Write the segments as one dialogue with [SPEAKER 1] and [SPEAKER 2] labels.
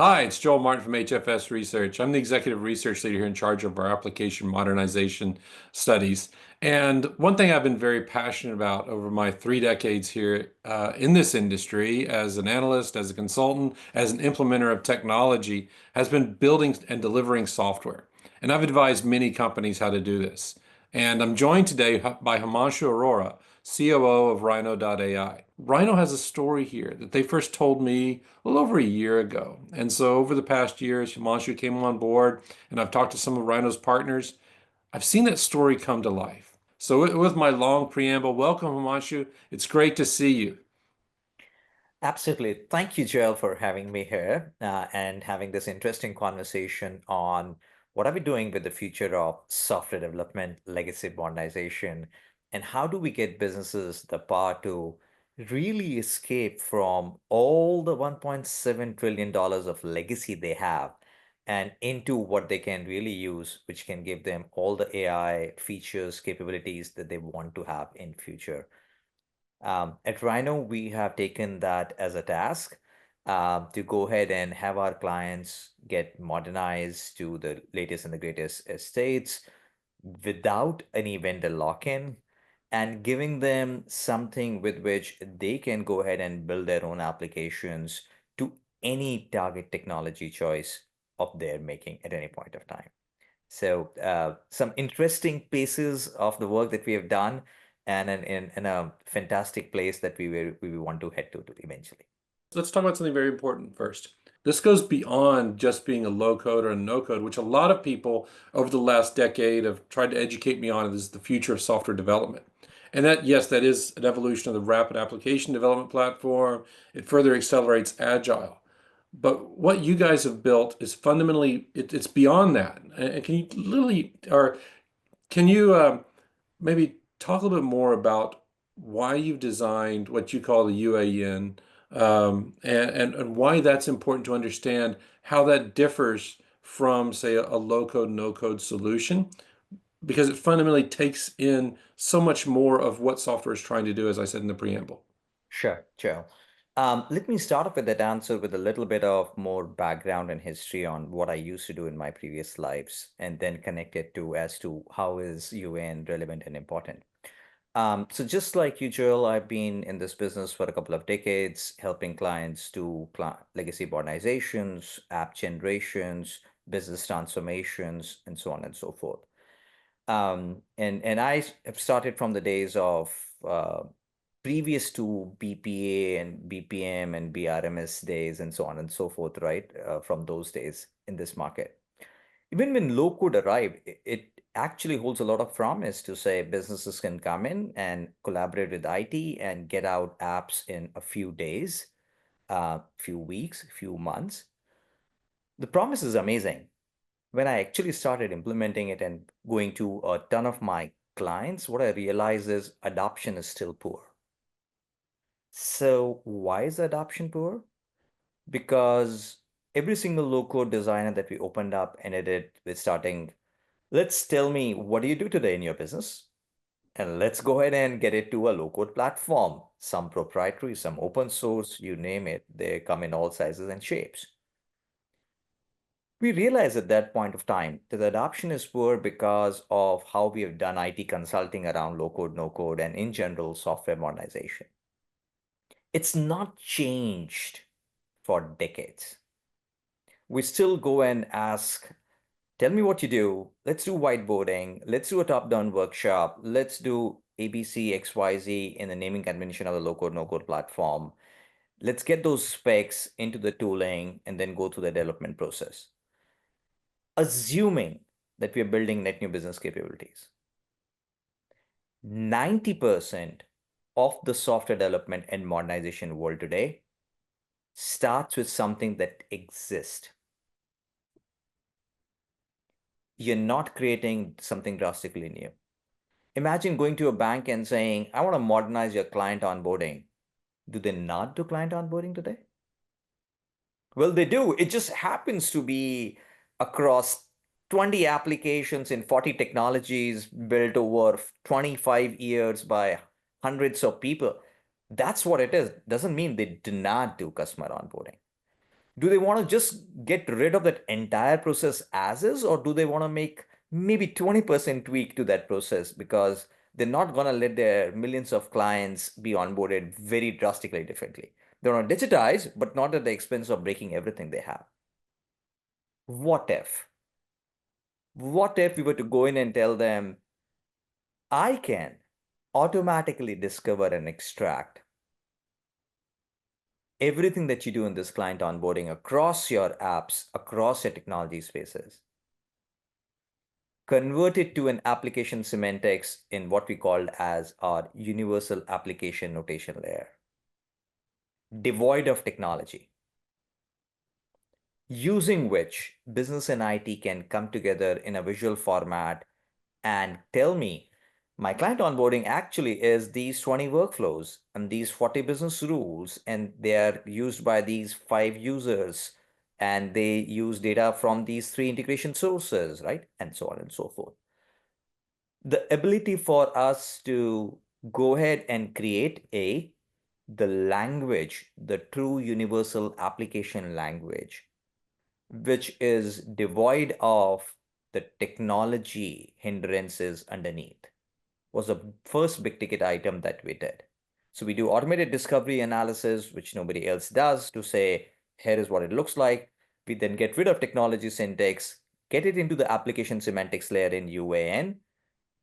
[SPEAKER 1] Hi, it's Joel Martin from HFS Research. I'm the executive research leader here in charge of our application modernization studies. And one thing I've been very passionate about over my 3 decades here in this industry as an analyst, as a consultant, as an implementer of technology, has been building and delivering software. And I've advised many companies how to do this. And I'm joined today by Himanshu Arora, COO of rhino.ai. Rhino has a story here that they first told me a little over a year ago. And so over the past years, Himanshu came on board and I've talked to some of Rhino's partners. I've seen that story come to life. So with my long preamble, welcome Himanshu. It's great to see you.
[SPEAKER 2] Absolutely. Thank you, Joel, for having me here and having this interesting conversation on what are we doing with the future of software development, legacy modernization, and how do we get businesses the power to really escape from all the $1.7 trillion of legacy they have and into what they can really use, which can give them all the AI features, capabilities that they want to have in future. At Rhino, we have taken that as a task to go ahead and have our clients get modernized to the latest and the greatest estates without any vendor lock-in and giving them something with which they can go ahead and build their own applications to any target technology choice of their making at any point of time. So some interesting pieces of the work that we have done and in a fantastic place that we want to head to eventually.
[SPEAKER 1] Let's talk about something very important first. This goes beyond just being a low code or a no code, which a lot of people over the last decade have tried to educate me on. This is the future of software development. And that, yes, that is an evolution of the rapid application development platform. It further accelerates agile. But what you guys have built is fundamentally, it's beyond that. And can you literally, or can you maybe talk a little bit more about why you've designed what you call the UAN, and why that's important to understand how that differs from, say, a low code, no code solution, because it fundamentally takes in so much more of what software is trying to do, as I said in the preamble.
[SPEAKER 2] Sure, Joe. Let me start off with that answer with a little bit of more background and history on what I used to do in my previous lives, and then connect it to as to how is UN relevant and important. So just like you, Joel, I've been in this business for a couple of decades, helping clients do legacy modernizations, app generations, business transformations, and so on and so forth. And I have started from the days of previous to BPA and BPM and BRMS days and so on and so forth, right? From those days in this market. Even when low code arrived, it actually holds a lot of promise to say businesses can come in and collaborate with IT and get out apps in a few days, few weeks, few months. The promise is amazing. When I actually started implementing it and going to a ton of my clients, what I realized is adoption is still poor. So why is adoption poor? Because every single low code designer that we opened up and edited with starting, let's tell me, what do you do today in your business? And let's go ahead and get it to a low code platform, some proprietary, some open source, you name it. They come in all sizes and shapes. We realized at that point of time that the adoption is poor because of how we have done IT consulting around low code, no code, and in general software modernization. It's not changed for decades. We still go and ask, tell me what you do. Let's do whiteboarding. Let's do a top-down workshop. Let's do ABC, XYZ in the naming convention of the low-code, no-code platform. Let's get those specs into the tooling and then go through the development process. Assuming that we are building net new business capabilities. 90% of the software development and modernization world today starts with something that exists. You're not creating something drastically new. Imagine going to a bank and saying, I want to modernize your client onboarding. Do they not do client onboarding today? Well, they do. It just happens to be across 20 applications in 40 technologies built over 25 years by hundreds of people. That's what it is. Doesn't mean they do not do customer onboarding. Do they want to just get rid of that entire process as is, or do they want to make maybe 20% tweak to that process because they're not going to let their millions of clients be onboarded very drastically differently? They want to digitize, but not at the expense of breaking everything they have. What if? What if we were to go in and tell them, I can automatically discover and extract everything that you do in this client onboarding across your apps, across your technology spaces, convert it to an application semantics in what we called as our universal application notation layer, devoid of technology, using which business and IT can come together in a visual format and tell me my client onboarding actually is these 20 workflows and these 40 business rules, and they are used by these 5 users, and they use data from these 3 integration sources, right? And so on and so forth. The ability for us to go ahead and create the language, the true universal application language, which is devoid of the technology hindrances underneath, was the first big ticket item that we did. So we do automated discovery analysis, which nobody else does, to say, here is what it looks like. We then get rid of technology syntax, get it into the application semantics layer in UAN,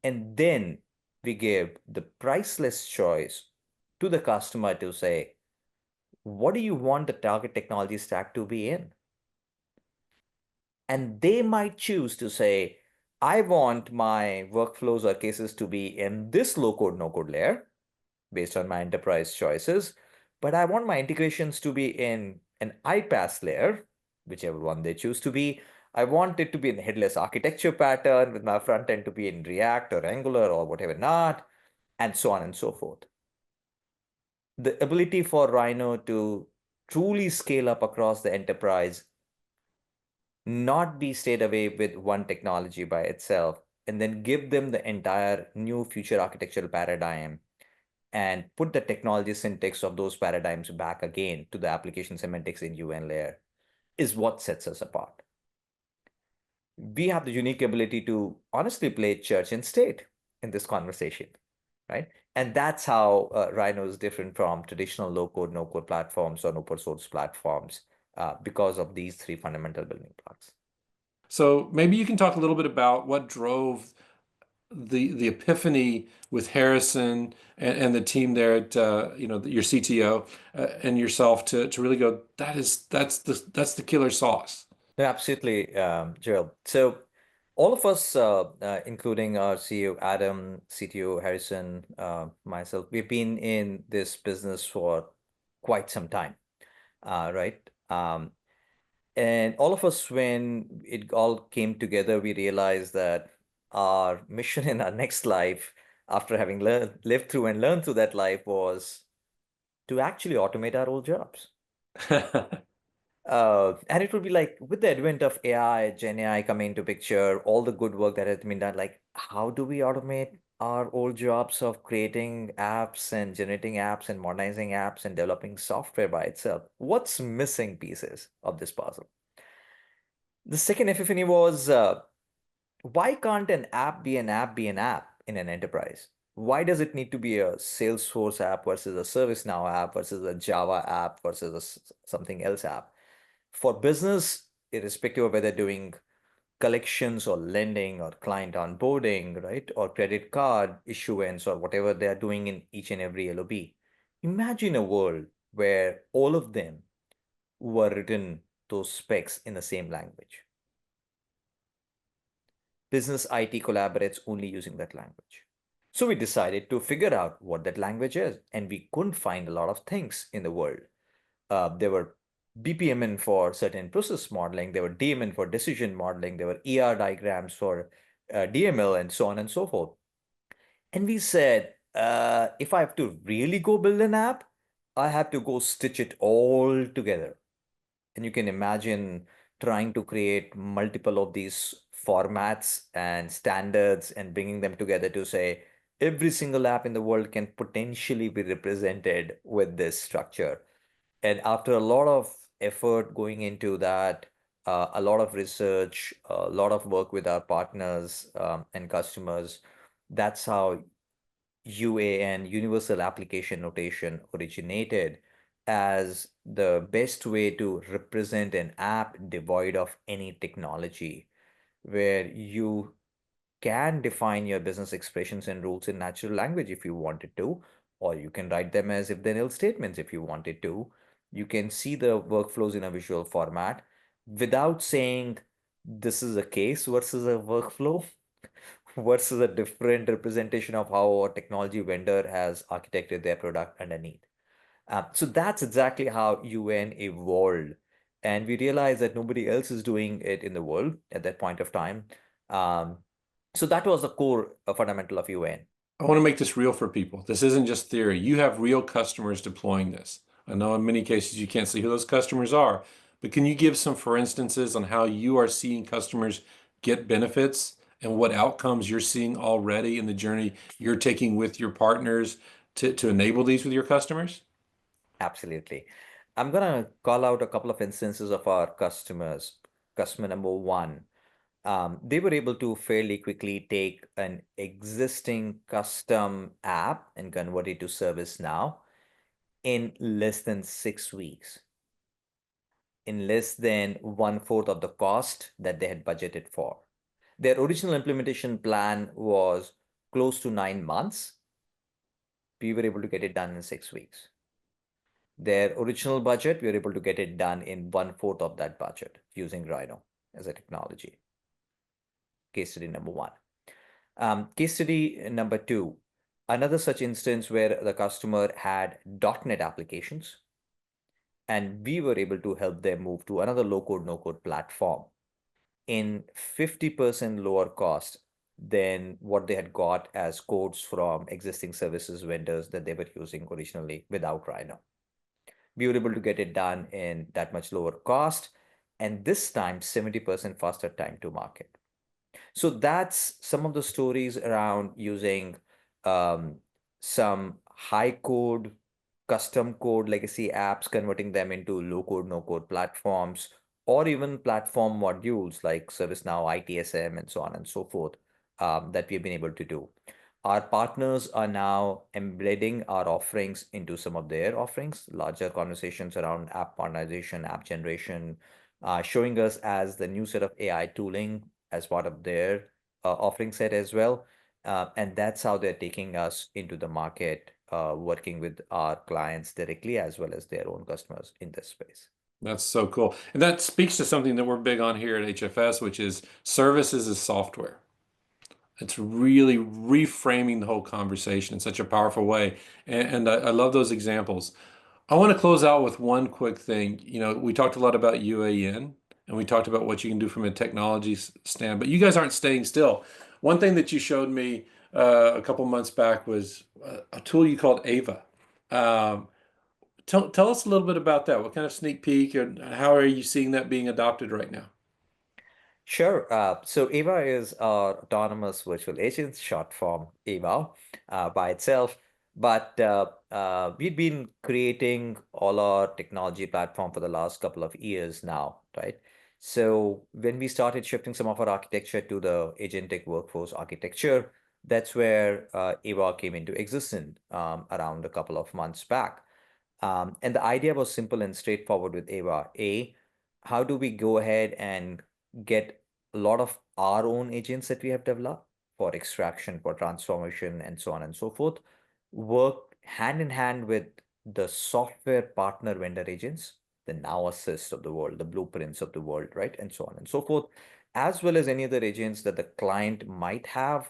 [SPEAKER 2] and then we give the priceless choice to the customer to say, what do you want the target technology stack to be in? And they might choose to say, I want my workflows or cases to be in this low code, no code layer based on my enterprise choices, but I want my integrations to be in an iPaaS layer, whichever one they choose to be. I want it to be in headless architecture pattern with my front end to be in React or Angular or whatever not, and so on and so forth. The ability for Rhino to truly scale up across the enterprise, not be stayed away with one technology by itself, and then give them the entire new future architectural paradigm and put the technology syntax of those paradigms back again to the application semantics in UN layer is what sets us apart. We have the unique ability to honestly play church and state in this conversation, right? And that's how Rhino is different from traditional low-code, no-code platforms or open source platforms because of these 3 fundamental building blocks.
[SPEAKER 1] So maybe you can talk a little bit about what drove the epiphany with Harrison and the team there at your CTO and yourself to really go, that's the killer sauce.
[SPEAKER 2] No, absolutely, Gerald. So all of us, including our CEO, Adam, CTO, Harrison, myself, we've been in this business for quite some time, right? And all of us, when it all came together, we realized that our mission in our next life, after having lived through and learned through that life, was to actually automate our old jobs. And it would be like with the advent of AI, Gen AI coming into picture, all the good work that has been done, like how do we automate our old jobs of creating apps and generating apps and modernizing apps and developing software by itself? What's missing pieces of this puzzle? The second epiphany was why can't an app be an app be an app in an enterprise? Why does it need to be a Salesforce app versus a ServiceNow app versus a Java app versus something else app? For business, irrespective of whether doing collections or lending or client onboarding, right, or credit card issuance or whatever they are doing in each and every LOB, imagine a world where all of them were written those specs in the same language. Business IT collaborates only using that language. So we decided to figure out what that language is, and we couldn't find a lot of things in the world. There were BPMN for certain process modeling, there were DMN for decision modeling, there were ER diagrams for DML, and so on and so forth. And we said, if I have to really go build an app, I have to go stitch it all together. And you can imagine trying to create multiple of these formats and standards and bringing them together to say every single app in the world can potentially be represented with this structure. And after a lot of effort going into that, a lot of research, a lot of work with our partners and customers. That's how UAN, Universal Application Notation, originated as the best way to represent an app devoid of any technology, where you can define your business expressions and rules in natural language if you wanted to, or you can write them as if then else statements if you wanted to. You can see the workflows in a visual format without saying this is a case versus a workflow versus a different representation of how a technology vendor has architected their product underneath. So that's exactly how UN evolved. And we realized that nobody else is doing it in the world at that point of time. Um, so that was the core fundamental of UN.
[SPEAKER 1] I want to make this real for people. This isn't just theory. You have real customers deploying this. I know in many cases you can't see who those customers are, but can you give some for instances on how you are seeing customers get benefits and what outcomes you're seeing already in the journey you're taking with your partners to enable these with your customers?
[SPEAKER 2] Absolutely. I'm going to call out a couple of instances of our customers. Customer number one, they were able to fairly quickly take an existing custom app and convert it to ServiceNow in less than 6 weeks, in less than one-fourth of the cost that they had budgeted for. Their original implementation plan was close to 9 months. We were able to get it done in 6 weeks. Their original budget, we were able to get it done in one-fourth of that budget using Rhino as a technology. Case study number one. Case study number two, another such instance where the customer had .NET applications, and we were able to help them move to another low-code, no-code platform in 50% lower cost than what they had got as codes from existing services vendors that they were using originally without Rhino. We were able to get it done in that much lower cost, and this time 70% faster time to market. So that's some of the stories around using um, some high code, custom code legacy apps, converting them into low code, no code platforms, or even platform modules like ServiceNow, ITSM, and so on and so forth that we've been able to do. Our partners are now embedding our offerings into some of their offerings, larger conversations around app modernization, app generation, showing us as the new set of AI tooling as part of their offering set as well. And that's how they're taking us into the market, working with our clients directly as well as their own customers in this space.
[SPEAKER 1] That's so cool. And that speaks to something that we're big on here at HFS, which is services as software. It's really reframing the whole conversation in such a powerful way. And I love those examples. I want to close out with one quick thing. You know, we talked a lot about UAN and we talked about what you can do from a technology stand, but you guys aren't staying still. One thing that you showed me a couple months back was a tool you called Ava. Um, tell us a little bit about that. What kind of sneak peek and how are you seeing that being adopted right now?
[SPEAKER 2] Sure. So Ava is our autonomous virtual agent, short form Ava by itself. But we've been creating all our technology platform for the last couple of years now, right? So when we started shifting some of our architecture to the agentic workforce architecture, that's where Ava came into existence around a couple of months back. And the idea was simple and straightforward with Ava. How do we go ahead and get a lot of our own agents that we have developed for extraction, for transformation, and so on and so forth, work hand in hand with the software partner vendor agents, the Now Assist of the world, the Blueprints of the world, right? And so on and so forth, as well as any other agents that the client might have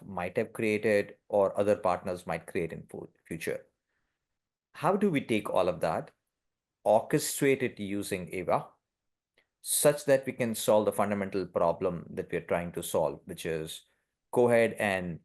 [SPEAKER 2] created, or other partners might create in future. How do we take all of that, orchestrate it using Ava, such that we can solve the fundamental problem that we're trying to solve, which is go ahead and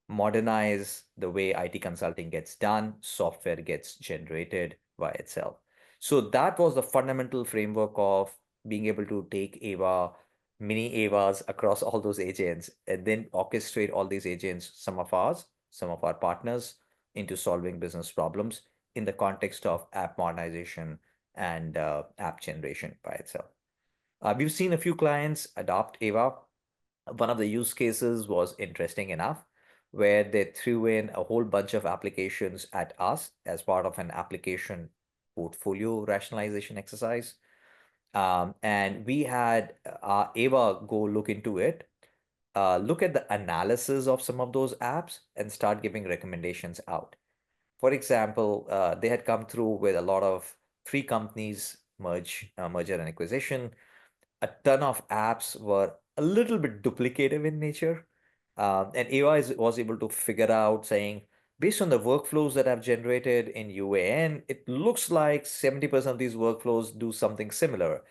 [SPEAKER 2] modernize the way IT consulting gets done, software gets generated by itself. So that was the fundamental framework of being able to take Ava, mini Avas across all those agents, and then orchestrate all these agents, some of ours, some of our partners, into solving business problems in the context of app modernization and app generation by itself. We've seen a few clients adopt AVA. One of the use cases was interesting enough, where they threw in a whole bunch of applications at us as part of an application portfolio rationalization exercise. And we had Ava go look into it, look at the analysis of some of those apps, and start giving recommendations out. For example, they had come through with a lot of three companies merger and acquisition. A ton of apps were a little bit duplicative in nature. And AI was able to figure out saying, based on the workflows that I've generated in UAN, it looks like 70% of these workflows do something similar.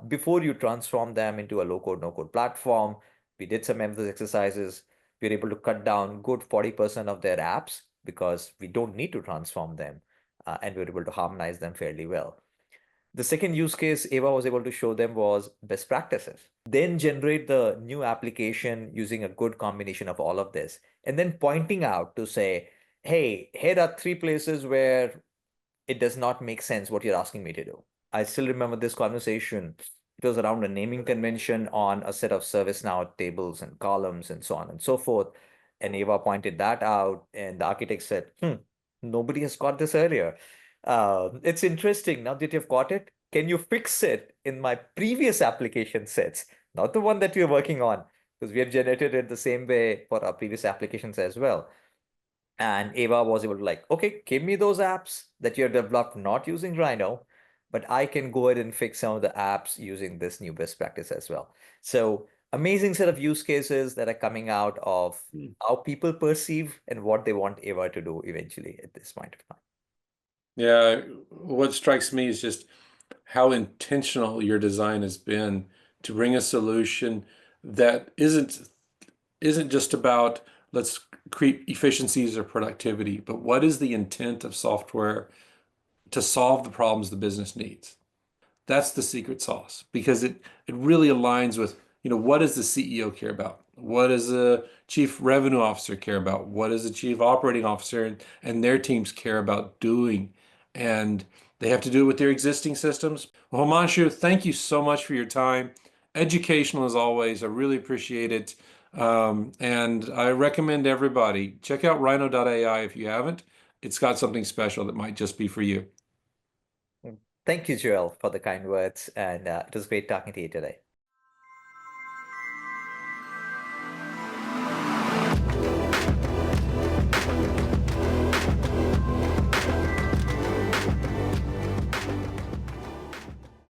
[SPEAKER 2] Before you transform them into a low-code, no-code platform, we did some of those exercises. We were able to cut down good 40% of their apps because we don't need to transform them, and we were able to harmonize them fairly well. The second use case Ava was able to show them was best practices. Then generate the new application using a good combination of all of this, and then pointing out to say, hey, here are three places where it does not make sense what you're asking me to do. I still remember this conversation. It was around a naming convention on a set of ServiceNow tables and columns and so on and so forth. And Ava pointed that out, and the architect said, nobody has caught this earlier. It's interesting. Now that you've caught it, can you fix it in my previous application sets, not the one that we're working on? Because we have generated it the same way for our previous applications as well. And Ava was able to like, okay, give me those apps that you have developed not using Rhino, but I can go ahead and fix some of the apps using this new best practice as well. So amazing set of use cases that are coming out of how people perceive and what they want Ava to do eventually at this point of time.
[SPEAKER 1] Yeah, what strikes me is just how intentional your design has been to bring a solution that isn't just about let's create efficiencies or productivity, but what is the intent of software to solve the problems the business needs? That's the secret sauce because it really aligns with, what does the CEO care about? What does the chief revenue officer care about? What does the chief operating officer and their teams care about doing? And they have to do it with their existing systems. Well, Himanshu, thank you so much for your time. Educational as always. I really appreciate it. And I recommend everybody check out rhino.ai if you haven't. It's got something special that might just be for you.
[SPEAKER 2] Thank you, Joel, for the kind words, and it was great talking to you today.